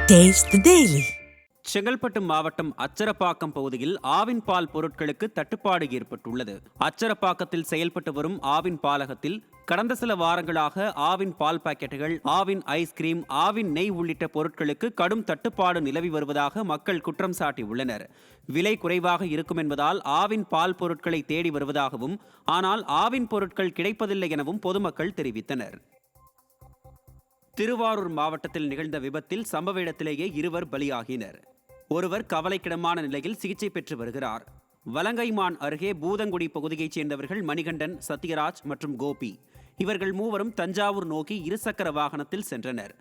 Taste the Daily. Chengalpattu மாவட்டம் அச்சரப்பாக்கம் பகுதியில் ஆவின் பால் பொருட்களுக்கு தட்டுப்பாடு ஏற்பட்டுள்ளது. அச்சரப்பாக்கத்தில் செயல்பட்டு வரும் ஆவின் பாலகத்தில் கடந்த சில வாரங்களாக ஆவின் பால் பாக்கெட்டுகள், ஆவின் ஐஸ்கிரீம், ஆவின் நெய் உள்ளிட்ட பொருட்களுக்கு கடும் தட்டுப்பாடு நிலவி வருவதாக மக்கள் குற்றம் சாட்டியுள்ளனர். விலை குறைவாக இருக்கும் என்பதால் ஆவின் பால் பொருட்களை தேடி வருவதாகவும், ஆனால் ஆவின் பொருட்கள் கிடைப்பதில்லை எனவும் பொதுமக்கள் தெரிவித்தனர். திருவாரூர் மாவட்டத்தில் நிகழ்ந்த விபத்தில் சம்பவ இடத்திலேயே இருவர் பலியாகினர். ஒருவர் கவலைக்கிடமான நிலையில் சிகிச்சை பெற்று வருகிறார். வலங்கைமான் அருகே பூதங்குடி பகுதியைச் சேர்ந்தவர்கள் மணிகண்டன், சத்யராஜ் மற்றும் கோபி. இவர்கள் மூவரும் தஞ்சாவூர் நோக்கி இருசக்கர வாகனத்தில் சென்றனர்.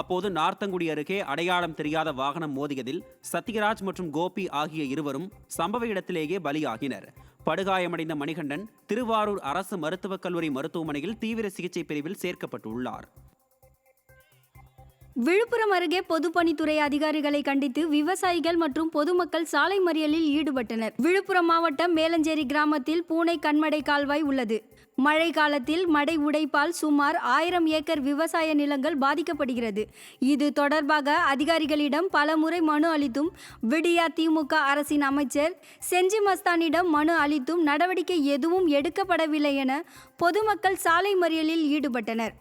அப்போது நார்த்தங்குடி அருகே அடையாளம் தெரியாத வாகனம் மோதியதில் சத்யராஜ் மற்றும் கோபி ஆகிய இருவரும் சம்பவ இடத்திலேயே பலியாகினர். படுகாயமடைந்த மணிகண்டன் திருவாரூர் அரசு மருத்துவக் கல்லூரி மருத்துவமனையில் தீவிர சிகிச்சை பிரிவில் சேர்க்கப்பட்டுள்ளார். விழுப்புரம் அருகே பொதுப்பணித்துறை அதிகாரிகளை கண்டித்து விவசாயிகள் மற்றும் பொதுமக்கள் சாலை மறியலில் ஈடுபட்டனர். விழுப்புரம் மாவட்டம் மேலஞ்சேரி கிராமத்தில் பூனை கண்மடை கால்வாய் உள்ளது. மழை காலத்தில் மடை உடைப்பால் சுமார் 1000 ஏக்கர் விவசாய நிலங்கள் பாதிக்கப்படுகிறது. இது தொடர்பாக அதிகாரிகளிடம் பலமுறை மனு அளித்தும் விடியா திமுக அரசின் அமைச்சர் செஞ்சி மஸ்தானிடம் மனு அளித்தும் நடவடிக்கை எதுவும் எடுக்கப்படவில்லை என பொதுமக்கள் சாலை மறியலில் ஈடுபட்டனர்.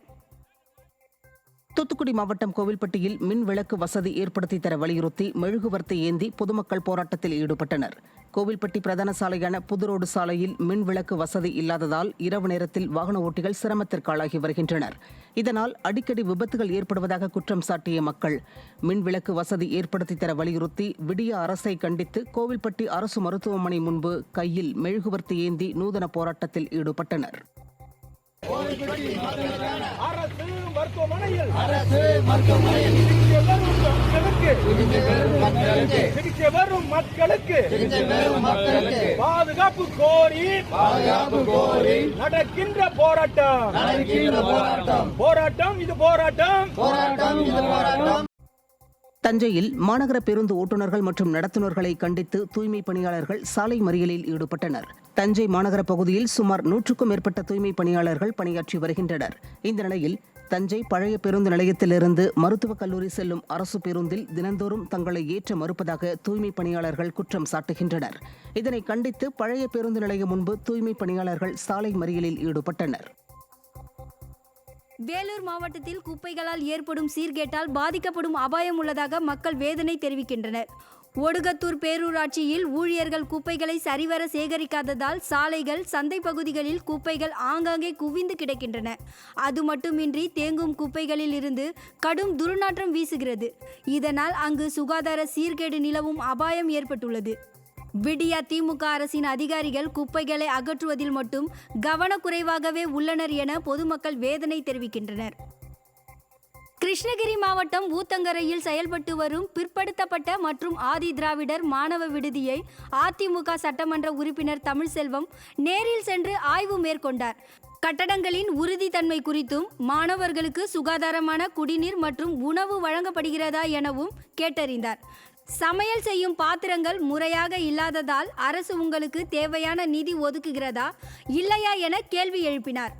தூத்துக்குடி மாவட்டம் கோவில்பட்டியில் மின் விளக்கு வசதி ஏற்படுத்தி தர வலியுறுத்தி மெழுகுவர்த்தி ஏந்தி பொதுமக்கள் போராட்டத்தில் ஈடுபட்டனர். கோவில்பட்டி பிரதான சாலையான புதுரோடு சாலையில் மின் விளக்கு வசதி இல்லாததால் இரவு நேரத்தில் வாகன ஓட்டிகள் சிரமத்திற்கு ஆளாகி வருகின்றனர். இதனால் அடிக்கடி விபத்துகள் ஏற்படுவதாக குற்றம் சாட்டிய மக்கள் மின் விளக்கு வசதி ஏற்படுத்தி தர வலியுறுத்தி விடிய அரசை கண்டித்து கோவில்பட்டி அரசு மருத்துவமனை முன்பு கையில் மெழுகுவர்த்தி ஏந்தி நூதன போராட்டத்தில் ஈடுபட்டனர். பாதுகாப்பு கோரி நடக்கின்ற போராட்டம் இது போராட்டம். தஞ்சையில் மாநகர பேருந்து ஓட்டுநர்கள் மற்றும் நடத்துனர்களை கண்டித்து தூய்மை பணியாளர்கள் சாலை மறியலில் ஈடுபட்டனர். தஞ்சை மாநகர பகுதியில் சுமார் 100க்கும் மேற்பட்ட தூய்மை பணியாளர்கள் பணியாற்றி வருகின்றனர். இந்த நிலையில் தஞ்சை பழைய பேருந்து நிலையத்திலிருந்து மருத்துவக் கல்லூரி செல்லும் அரசு பேருந்தில் தினந்தோறும் தங்களை ஏற்ற மறுப்பதாக தூய்மை பணியாளர்கள் குற்றம் சாட்டுகின்றனர். இதனை கண்டித்து பழைய பேருந்து நிலையம் முன்பு தூய்மை பணியாளர்கள் சாலை மறியலில் ஈடுபட்டனர். வேலூர் மாவட்டத்தில் குப்பைகளால் ஏற்படும் சீர்கேட்டால் பாதிக்கப்படும் அபாயம் உள்ளதாக மக்கள் வேதனை தெரிவிக்கின்றனர். ஒடுகத்தூர் பேரூராட்சியில் ஊழியர்கள் குப்பைகளை சரிவர சேகரிக்காததால் சாலைகள், சந்தை பகுதிகளில் குப்பைகள் ஆங்காங்கே குவிந்து கிடக்கின்றன. அது மட்டுமின்றி தேங்கும் குப்பைகளில் இருந்து கடும் துர்நாற்றம் வீசுகிறது. இதனால் அங்கு சுகாதார சீர்கேடு நிலவும் அபாயம் ஏற்பட்டுள்ளது. விடியா திமுக அரசின் அதிகாரிகள் குப்பைகளை அகற்றுவதில் மட்டும் கவனக்குறைவாகவே உள்ளனர் என பொதுமக்கள் வேதனை தெரிவிக்கின்றனர். கிருஷ்ணகிரி மாவட்டம் ஊத்தங்கரையில் செயல்பட்டு வரும் பிற்படுத்தப்பட்ட மற்றும் ஆதி திராவிடர் மாணவ விடுதியை அதிமுக சட்டமன்ற உறுப்பினர் தமிழ்செல்வம் நேரில் சென்று ஆய்வு மேற்கொண்டார். கட்டடங்களின் உறுதித்தன்மை குறித்தும், மாணவர்களுக்கு சுகாதாரமான குடிநீர் மற்றும் உணவு வழங்கப்படுகிறதா எனவும் கேட்டறிந்தார். சமையல் செய்யும் பாத்திரங்கள் முறையாக இல்லாததால் அரசு உங்களுக்கு தேவையான நிதி ஒதுக்குகிறதா இல்லையா என கேள்வி எழுப்பினார்.